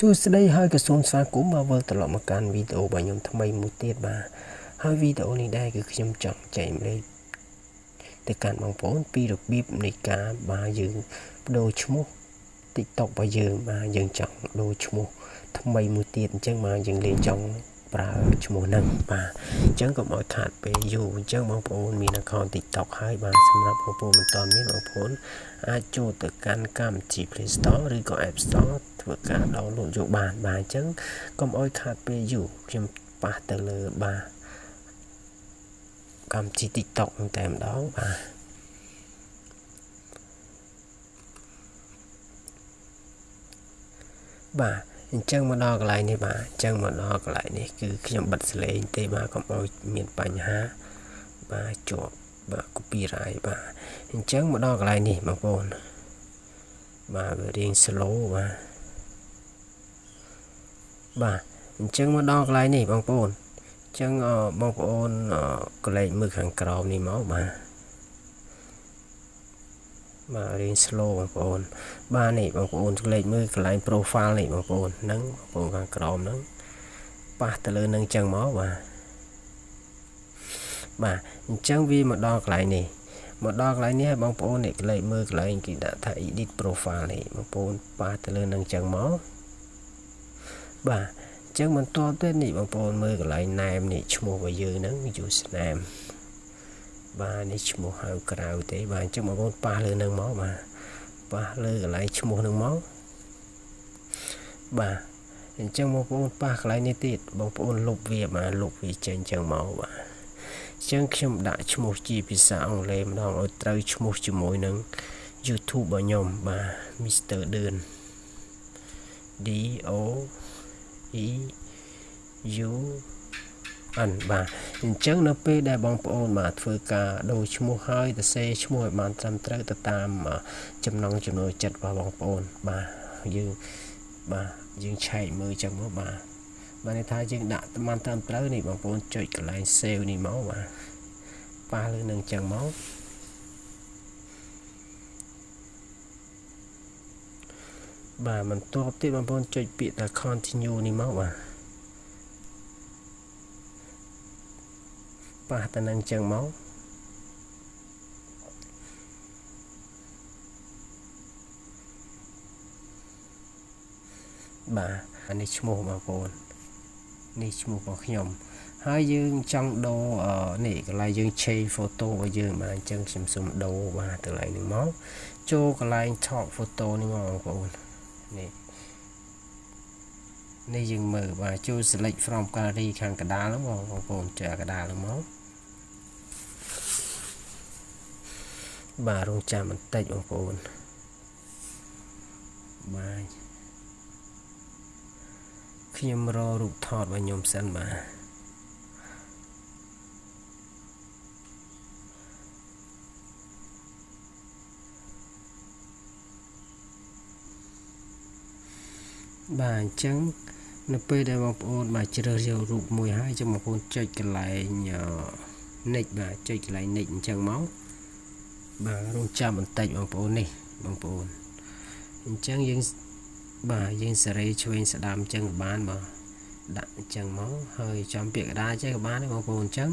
សួស្តីហើយក៏សូមស្វាគមន៍មកវិលត្រឡប់មកកាន់វីដេអូរបស់ខ្ញុំថ្មីមួយទៀតបាទហើយវីដេអូនេះដែរគឺខ្ញុំចង់ចែកម្លែកទៅកាន់បងប្អូនពីរបៀបនៃការបាទយើងបដូរឈ្មោះ TikTok របស់យើងបាទយើងចង់ដូរឈ្មោះថ្មីមួយទៀតអញ្ចឹងបាទយើងលេងចង់ប្រើឈ្មោះហ្នឹងបាទអញ្ចឹងកុំឲ្យខាតពេលយូរអញ្ចឹងបងប្អូនមាន account TikTok ហើយបាទសម្រាប់បងប្អូនមិនទាន់មានបងប្អូនអាចចូលទៅកាន់កម្មវិធី Play Store ឬក៏ App Store ធ្វើការ download យកបានបាទអញ្ចឹងកុំឲ្យខាតពេលយូរខ្ញុំប៉ះទៅលើបាទកម្មវិធី TikTok ហ្នឹងតែម្ដងបាទអញ្ចឹងមកដល់កន្លែងនេះបាទអញ្ចឹងមកដល់កន្លែងនេះគឺខ្ញុំបិទសលេងទេបាទកុំឲ្យមានបញ្ហាបាទជាប់បាទ copyright បាទអញ្ចឹងមកដល់កន្លែងនេះបងប្អូនបាទវារៀង slow បាទអញ្ចឹងមកដល់កន្លែងនេះបងប្អូនអញ្ចឹងបងប្អូនកលេចមើលខាងក្រោមនេះមកបាទរៀង slow បងប្អូនបាទនេះបងប្អូនកលេចមើលកន្លែង profile នេះបងប្អូនហ្នឹងបងប្អូនខាងក្រោមហ្នឹងប៉ះទៅលើនឹងអញ្ចឹងមកបាទអញ្ចឹងវាមកដល់កន្លែងនេះហើយបងប្អូននេះកលេចមើលកន្លែងគេដាក់ថា edit profile នេះបងប្អូនប៉ះទៅលើនឹងអញ្ចឹងមកបាទអញ្ចឹងបន្តទៅនេះបងប្អូនមើលកន្លែង name នេះឈ្មោះរបស់យើងហ្នឹង username បាទនេះឈ្មោះហៅក្រៅទេបាទអញ្ចឹងបងប្អូនប៉ះលើនឹងមកបាទប៉ះលើកន្លែងឈ្មោះនឹងមកបាទអញ្ចឹងបងប្អូនប៉ះកន្លែងនេះទៀតបងប្អូនលុបវាបាទលុបវាចេញអញ្ចឹងមកបាទអញ្ចឹងខ្ញុំដាក់ឈ្មោះជាភាសាអង់គ្លេសម្ដងឲ្យត្រូវឈ្មោះជាមួយនឹង YouTube របស់ខ្ញុំបាទ Mr. Dun D O E U N បាទអញ្ចឹងនៅពេលដែលបងប្អូនបាទធ្វើការដូរឈ្មោះហើយទៅសេឈ្មោះឲ្យបានត្រឹមត្រូវទៅតាមចំណង់ចំណូលចិត្តរបស់បងប្អូនបាទយើងឆែកមើលចឹងមកបាទនេះថាយើងដាក់បានត្រឹមត្រូវនេះបងប្អូនចុចកន្លែង save នេះមកបាទប៉ះលើនឹងចឹងមកបាទបន្ទាប់ទៀតបងប្អូនចុចពាក្យថា continue នេះមកបាទប៉ះទៅនឹងចឹងមកបាទនេះឈ្មោះបងប្អូននេះឈ្មោះរបស់ខ្ញុំហើយយើងចង់ដូរនេះកន្លែងយើង change photo របស់យើងបាទអញ្ចឹងខ្ញុំសូមដូរបាទកន្លែងនេះមកចូលកន្លែង top photo នេះមកបងប្អូននេះយើងមើលបាទចូល select from gallery ខាងកណ្ដាលហ្នឹងបងប្អូនចុចកណ្ដាលហ្នឹងមកបាទរងចាំបន្តិចបងប្អូនបាទខ្ញុំរករូបថតរបស់ខ្ញុំសិនបាទអញ្ចឹងនៅពេលដែលបងប្អូនបាទជ្រើសយករូបមួយហើយចាំបងប្អូនចុចកន្លែង next បាទចុចកន្លែង next អញ្ចឹងមកបាទរងចាំបន្តិចបងប្អូននេះបងប្អូនអញ្ចឹងយើងសេរីឆ្វេងស្ដាំអញ្ចឹងក៏បានបាទដាក់អញ្ចឹងមកហើយចំពាក្យកណ្ដាលអញ្ចឹងក៏បានដែរបងប្អូនអញ្ចឹង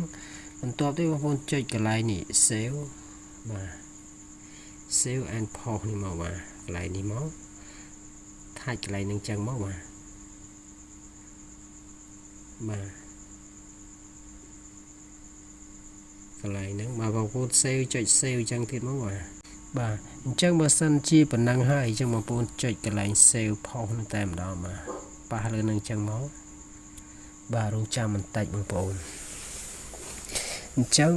បន្ទាប់ទៅបងប្អូនចុចកន្លែងនេះ save បាទ save and post នេះមកបាទកន្លែងនេះមកថាច់កន្លែងនឹងអញ្ចឹងមកបាទកន្លែងហ្នឹងបាទបងប្អូន save ចុច save អញ្ចឹងទៀតមកបាទអញ្ចឹងបើសិនជាប៉ុណ្ណឹងហើយអញ្ចឹងបងប្អូនចុចកន្លែង save post ហ្នឹងតែម្ដងបាទប៉ះលើនឹងអញ្ចឹងមកបាទរងចាំបន្តិចបងប្អូនអញ្ចឹង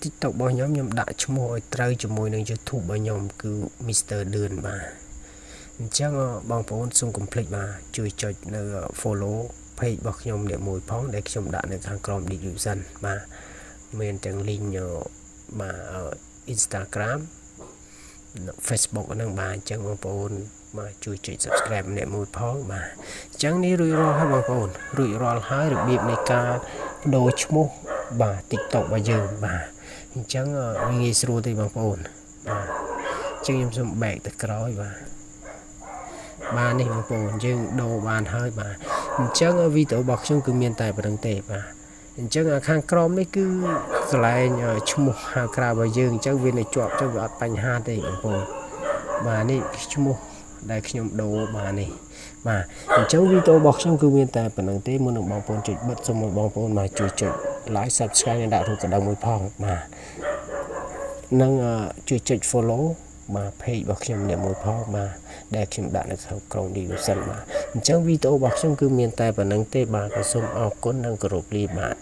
TikTok របស់ខ្ញុំដាក់ឈ្មោះឲ្យត្រូវជាមួយនឹង YouTube របស់ខ្ញុំគឺ Mr. Dun បាទអញ្ចឹងបងប្អូនសូមកុំភ្លេចបាទជួយចុចនៅ follow page របស់ខ្ញុំនេះមួយផងដែលខ្ញុំដាក់នៅខាងក្រោម description បាទមានទាំង link បាទ Instagram Facebook ហ្នឹងបាទអញ្ចឹងបងប្អូនបាទជួយចុច subscribe ម្នាក់មួយផងបាទអញ្ចឹងនេះរួចរាល់ហើយបងប្អូនរួចរាល់ហើយរបៀបនៃការបដូរឈ្មោះបាទ TikTok របស់យើងបាទអញ្ចឹងងាយស្រួលទេបងប្អូនបាទអញ្ចឹងខ្ញុំសូមបែកទៅក្រោយបាទ បាននេះបងប្អូនយើងដូរបានហើយបាទអញ្ចឹងវីដេអូរបស់ខ្ញុំគឺមានតែប៉ុណ្្នឹងទេបាទអញ្ចឹងខាងក្រោមនេះគឺកន្លែងឈ្មោះហៅក្រៅរបស់យើងអញ្ចឹងវានៅជាប់ចឹងវាអត់បញ្ហាទេបងប្អូនបាទនេះឈ្មោះដែលខ្ញុំដូរបាទនេះបាទអញ្ចឹងវីដេអូរបស់ខ្ញុំគឺមានតែប៉ុណ្្នឹងទេមុននឹងបងប្អូនចុចបិទសូមឲ្យបងប្អូនមកជួយចុច like subscribe និងដាក់រូបកណ្ដឹងមួយផងបាទនិងជួយចុច follow បាទ page របស់ខ្ញុំអ្នកមួយផងបាទដែលខ្ញុំដាក់នៅខាងក្រោម description បាទអញ្ចឹងវីដេអូរបស់ខ្ញុំគឺមានតែប៉ុណ្្នឹងទេបាទសូមអរគុណនិងគោរពលាបាទ